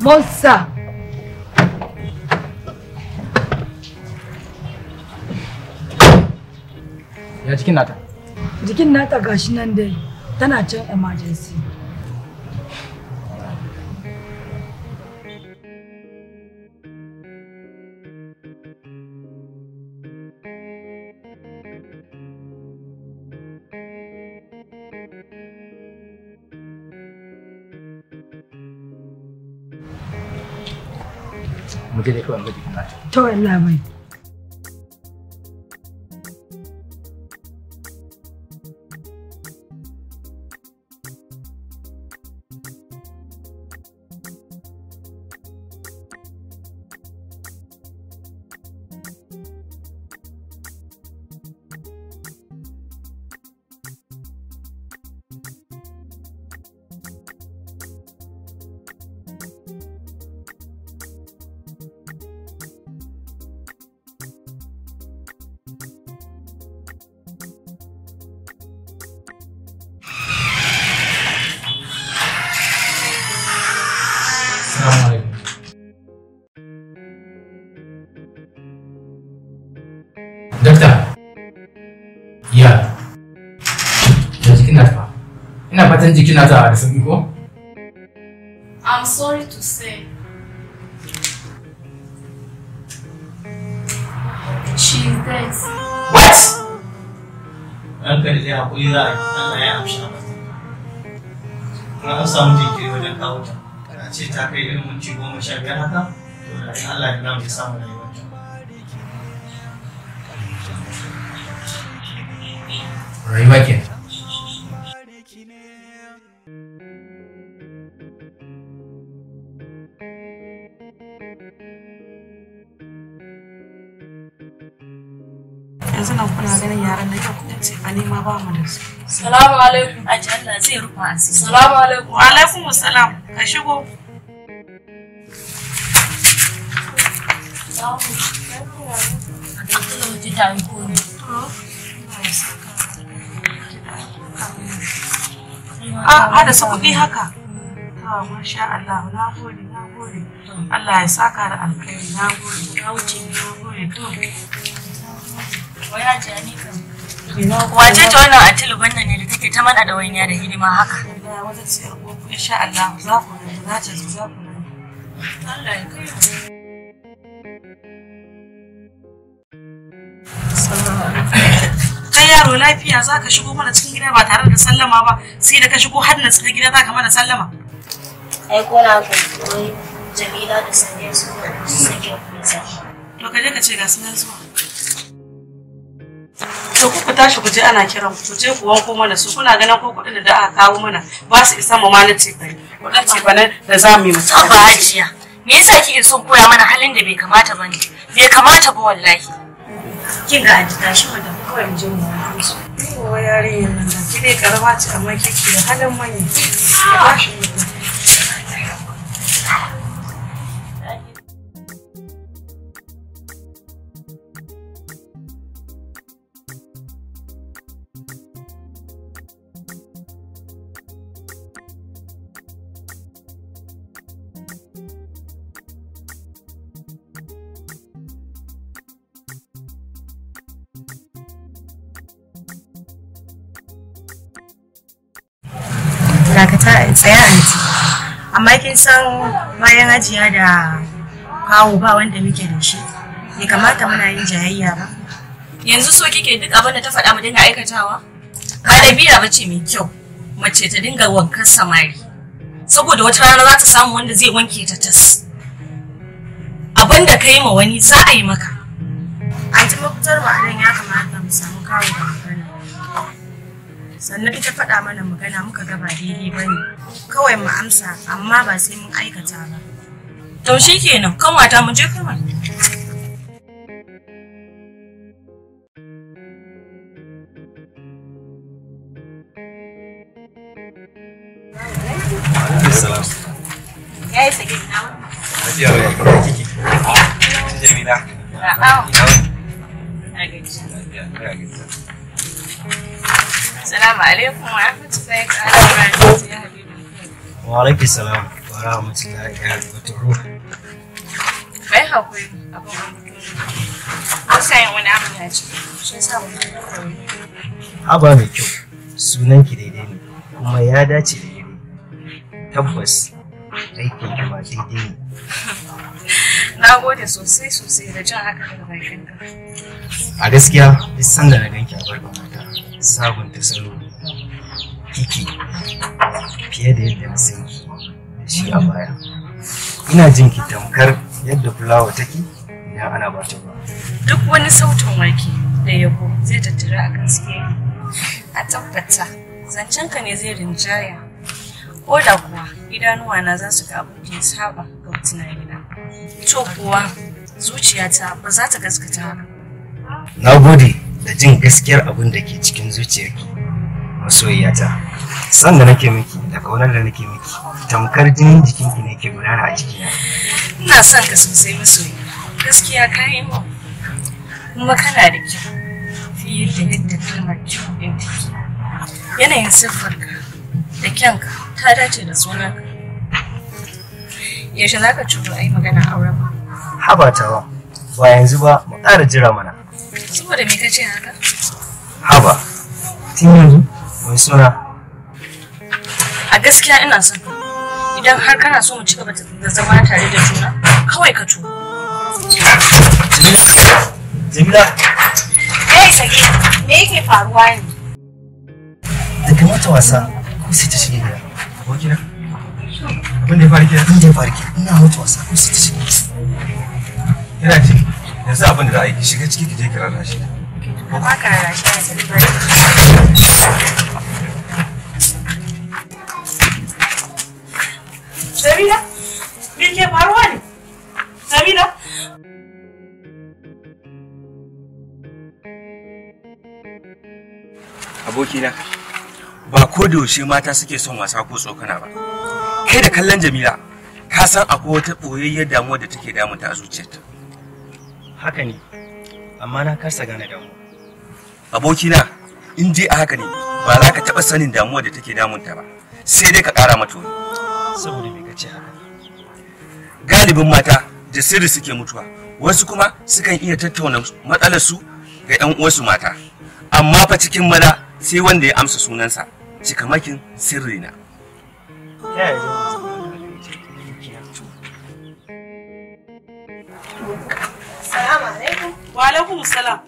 Mosa. Ya jikin nata? Jikin nata gashi nan dai. Tana can emergency. Mu je dai kawai ga jikin nata. To Allah bai. Dokta, ya jikin nata. Ina fatan jikin nata da sauki ko? I'm sorry to say, she is dead. What? Ranka da zai haƙuri za a yi, Allah ya amshi a mata. Kuma an samu jinkiri wajen kawo ta. Kana ce ta kai irin minti 15 haka? To da Allah ya namu ya samu rayuwa. Rayuwa ke. Yanzu nan kuna ganin yaran da yau kuma ce a nema ba mu da su. Salamu alaikum. Aji Allah zai rufa asiri. Salamu alaikum. Wa alaikum assalam. Ka shigo. Da su kuɗi haka. Masha Allah, na gode, na gode. Allah ya saka da alkhairi, na gode, na wuce, na gode. To. Waya ce ni kan. Wace ce wannan Atilu bannan ne da take ta mana da wanya da hidima haka? Allah wata ce ko insha Allah za ku za ta zo za ku. Allah ya kai. Kai yaro lafiya za ka shigo mana cikin gida ba tare da sallama ba sai da ka shigo har na cikin gida za ka mana sallama. Ai ko na ka wai Jamila da Sadiya su sake kusa. To ka je ka ce ga sunan zuwa. To ku tashi ku je ana kiran ku je ku wanko mana su kuna ganin ko kudin da aka kawo mana ba su isa mu malace kai. Kudin ce bane da zamu yi mutum. Ba hajiya. Me yasa kike son koya mana halin da bai kamata bane? Bai kamata ba wallahi. Kin ga aji tashi mu da kawai mu je mu wanko su. Ko yarinyar nan da kike karama ce amma kike da halin manya. Ba shi mutum. Dakata tsaya anti. Amma kin san bayan hajiya da kawo ba wanda muke da shi. Bai kamata muna yin jayayya ba. Yanzu so kike duk abin da ta faɗa mu dinga aikatawa? Ba ɗabi'a bace mai kyau. Mace ta dinga wankan samari. Saboda wata rana za ta samu wanda zai wanke ta tas. Abin da ka yi ma wani za a yi maka. Anti mafitar ba nan ya kamata mu samu kawo da magana. Sannan ita faɗa mana magana muka ga ba daidai ba ne. Kawai mu amsa amma ba sai mun aikata ba. To shi kenan kanwata mu je kawai. Salam. Ya yi sake na wani. Lafiya wani kuma kiki. Jamila. Na'am. Assalamu alaikum wa rahmatullahi ta'ala wa barakatuh ya habibi. Wa alaikum salam wa rahmatullahi wa barakatuh. Kai hakuri abin wani. Sai wani abu ya ci. Shi yasa mun kawai. Haba mai kyau. Sunan ki daidai ne kuma ya dace da iri. Tabbas aikin ki ma daidai ne. Na gode sosai da jin haka daga bakinka. A gaskiya duk sanda na ganki a barka mata sabunta salo kiki fiye da yadda na san ki da shi a baya. Ina jin ki tamkar yadda fulawa take idan ana ba ta ruwa. Duk wani sautin wake da yabo zai tattara a gaske. A tabbata zancenka ne zai rinjaya. Ko da kuwa idanuwa na za su ga abin da ya saba ga tunanina. To kuwa zuciyata ba za ta gaskata haka. Na gode da jin gaskiyar abin da ke cikin zuciyarki masoyiyata. San da nake miki da kaunar da nake miki tamkar jinin jikinki ne ke gudana a jikina. Ina son ka sosai masoyi. Gaskiya ka yi mu. Kuma kana da kyau fiye da yadda kalmar kyau ɗin take. Yanayin siffarka da kyanka ta dace da sunanka. Yaushe za ka ciro a yi magana auren ba? Habatawa ba yanzu ba mu ƙara jira mana. Saboda me ka ce haka? Haba tun yanzu mai suna. A gaskiya ina son ka. Idan har kana so mu ci gaba da zama tare da juna, kawai ka turo. Jamila. Sage, me yake faruwa ne? Da kamata wasa ko sai ta shige gida. Abokina. Abin da ya faru kenan. Abin da ya faru kenan. Ina mata wasa ko sai ta shige gida. Ina ji. Yanzu abin da za a yi ki shiga ciki ki je ki rana shi. Ba ka rana shi a sani bari. Jamila, me ke faruwa ne? Jamila? Abokina, ba ko da yaushe mata suke son wasa ko tsokana ba. Kai da kallon Jamila, ka san akwai wata boyayyar damuwa da take damunta a zuciyarta. Haka ne, amma na kasa gane damuwa. Abokina, in je a haka ne, ba za ka taɓa sanin damuwa da take damunta ba, sai dai ka ƙara mata wani. Saboda me kace haka? Galibin mata da sirri suke mutuwa, wasu kuma sukan iya tattauna matsalarsu ga 'yan uwansu mata. Amma fa cikin maza sai wanda ya amsa sunansa, cikamakin sirri na. Salamu alaikum. Wa alaikum salam.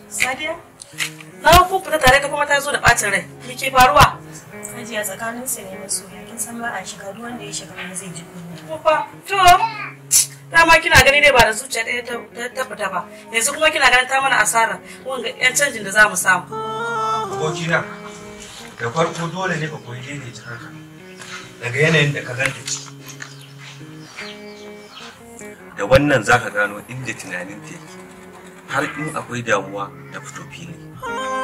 Sadiya? Na ku fita tare ka kuma ta zo da ɓacin rai. Me ke faruwa? hajiya tsakanin su ne masoya kin san ba a shiga duk wanda ya shiga ne zai ji kunya. To dama kina gani dai ba da zuciya ɗaya ta fita ba. Yanzu kuma kina ganin ta mana asara wanga yan canjin da za mu samu. Abokina, da farko dole ne ka koyi daidaita kanka daga yanayin da ka ganta ciki. Da wannan za ka gano inda tunanin ta yake har in akwai damuwa da fito fili.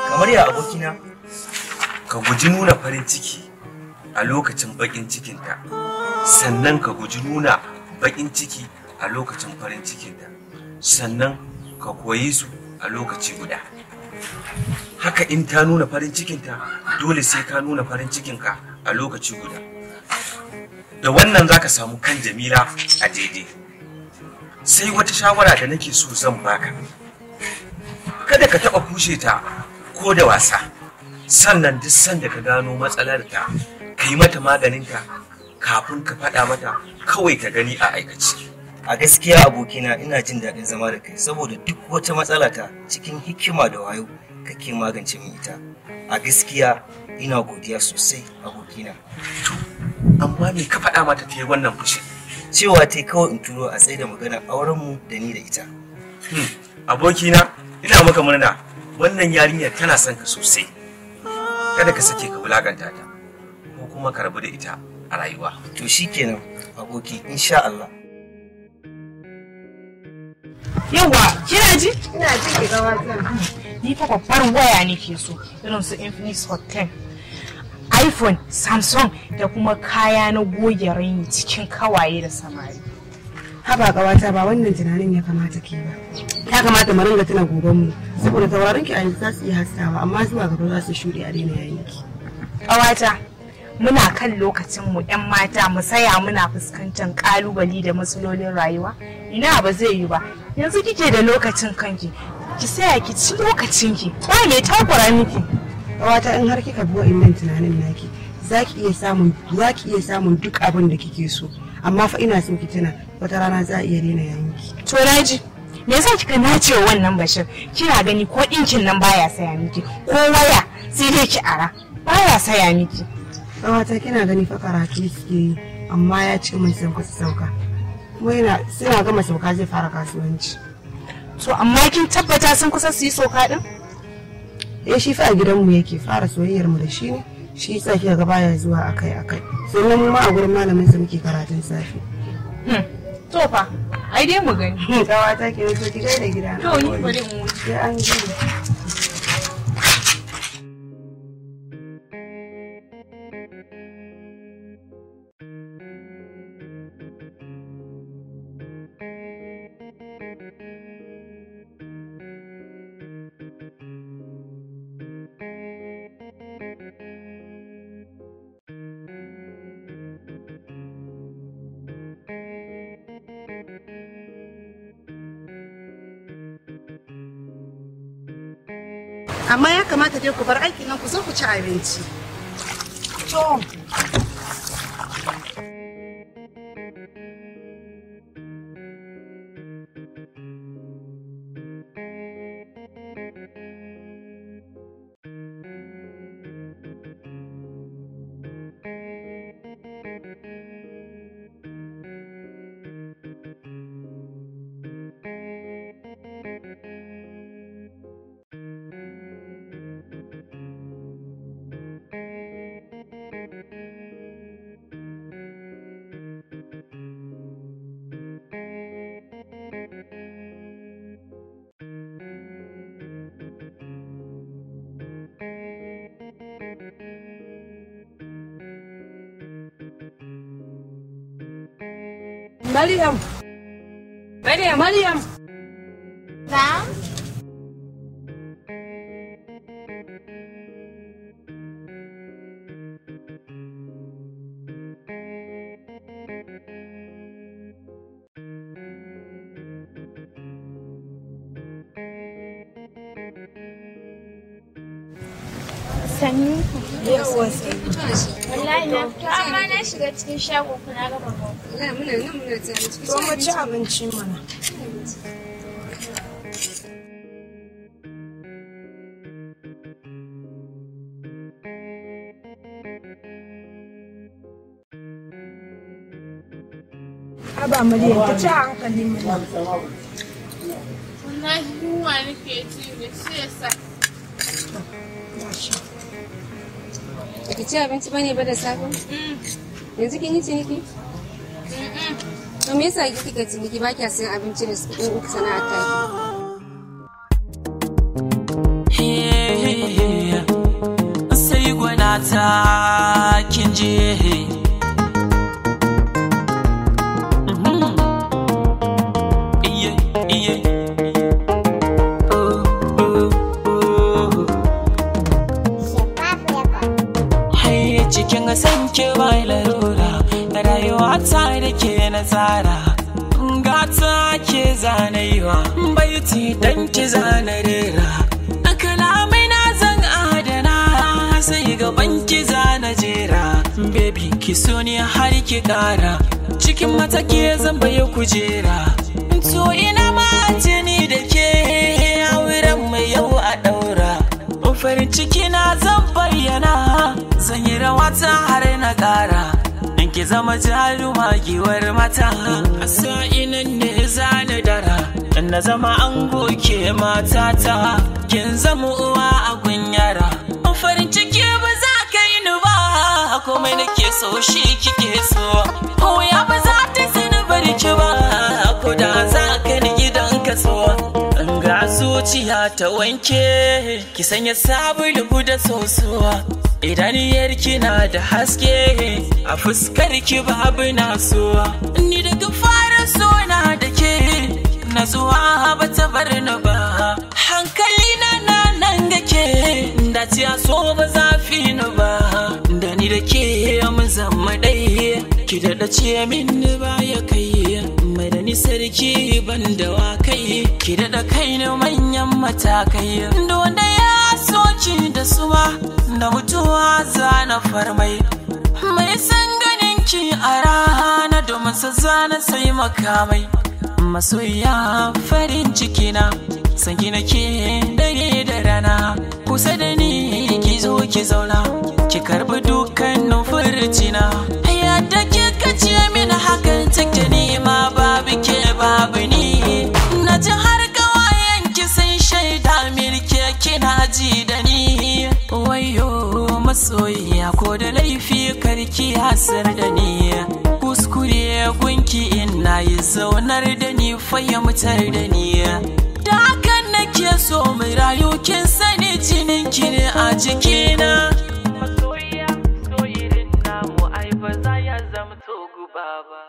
Kamar ya abokina? Ka guji nuna farin ciki a lokacin bakin cikinta, sannan ka guji nuna bakin ciki a lokacin farin cikinta, sannan ka koyi su a lokaci guda. Haka in ta nuna farin cikinta, dole sai ka nuna farin cikinka a lokaci guda. Da wannan za ka samu kan Jamila a daidai. Sai wata shawara da nake so zan baka. Kada ka taɓa kushe ta ko da wasa. Sannan duk sanda ka gano matsalar ta, ka yi mata maganinta kafin ka faɗa mata kawai ta gani a aikace. A gaskiya abokina ina jin daɗin zama da kai saboda duk wata matsala ta cikin hikima da wayo kake magance min ita. A gaskiya ina godiya sosai abokina. To, amma me ka faɗa mata ta yi wannan fushi? Cewa ta kawai in turo a tsaye da maganar aurenmu da ni da ita. Abokina, ina maka murna. Wannan yarinyar tana son ka sosai. Kada ka sake ka wulaganta ta ko kuma ka rabu da ita a rayuwa. To shikenan aboki, insha Allah. Yawa, kina ji? Ina jin ki gawatar. Ni fa babbar waya nake so, irin su Infinix Hot 10, iPhone, Samsung da kuma kaya na goge raini cikin kawaye da samari. Haba gawata ba wannan tunanin ya kamata ke ba. Ya kamata mu ringa tuna goben mu saboda tauraron ki a yanzu za su iya haskawa amma zuwa gaba za su shuɗe a daina yayin ki. Kawata, muna kan lokacin mu ƴan mata mu saya muna fuskantar kalubale da matsalolin rayuwa. Ina ba zai yi ba. Yanzu kike da lokacin kanki. Ki saya ki ci lokacin ki. Ba me takura miki. Gawata in har kika bi wa'annan tunanin naki zaki iya samun duk abin da kike so. Amma fa ina so ki tuna wata rana za a iya daina yayin ki. To naji. Me yasa kika nace wannan Bashir? Kina gani ko dinkin nan baya saya miki ko waya sai dai ki ara. Baya saya miki. Gawata kina gani fa karatu suke yi amma ya ce mun sauka. Kuma suna gama sauka zai fara kasuwanci. To amma kin tabbata sun kusa su yi sauka din? Shi fa a gidanmu yake fara soyayyar mu da shi ne. Shi yasa kika ga baya zuwa akai-akai. Sannan mu ma a gurin malamin sa muke karatun safi. To fa, ai dai mu gani. Gawata ke so ki gaida gida. To ni bari mu wuce. Sai an ji. Amma ya kamata dai ku bar aikin nan ku zo ku ci abinci. To. Maryam. Na'am. Sannu. Yawa Wallahi na fito amma na shiga cikin shago kuna gaba ba. muna ciki. To mu ci abinci mana. Aba Maryam ta ci hankali mu. Wallahi yunwa nake ji ne shi yasa. Ki ci abinci bane ba da safe? Yanzu kin yi ciniki? To me yasa kika ciniki ba kya sayan abinci da uku sana'a ta ki? Sai gwanata kin je. Cikin san ke bai larura rayuwa ta da ke na tsara gata ke zanewa baiti dan ki zana rera kalamai na zan adana sai gaban ki zana jera baby ki so ne har ki kara cikin matake zan baye kujera to ina ma ni da ke auren mai yau a daura farin ciki na zan bayyana zan yi rawata har na kara in ki zama jaruma giwar mata a sa'inan ne zani dara in na zama an goke matata kin zama uwa a gunyara farin ciki ba za ka yi ni ba komai nake so shi kike so ya ba za ta sani barki ba ko da za ka ni gidan ka so ga zuciya ta wanke ki sanya sabulu da sosuwa idan yarki na da haske a fuskar ki babu nasuwa ni daga fara so na da ke natsuwa ba ta bar ni ba hankali na nan gake da ci so ba zafi ni ba da ni da ke mun zama dai ki da ce min ba ya kai mai da ni sarki ban da wakai ki da kai ni manyan matakai da wanda ya soki da suwa da mutuwa zana farmai mai san ganin ki a rana domin sa zana sai makamai masoya farin ciki na san ki nake dare da rana kusa da ni ki zo ki zauna ki karbi dukkanin furcina yadda kika ce min hakan take ni ma babu ke babu ni na ji har kawayen ki sun shaida milke kina ji da ni wayo masoyiya ko da laifi karki hasar da ni kuskure gunki ina yi zaunar da ni fahimtar da ni da hakan nake so mai rayu kin sani jinin ki ne a jikina masoyiya so irin namu ai ba za ya zama to guba ba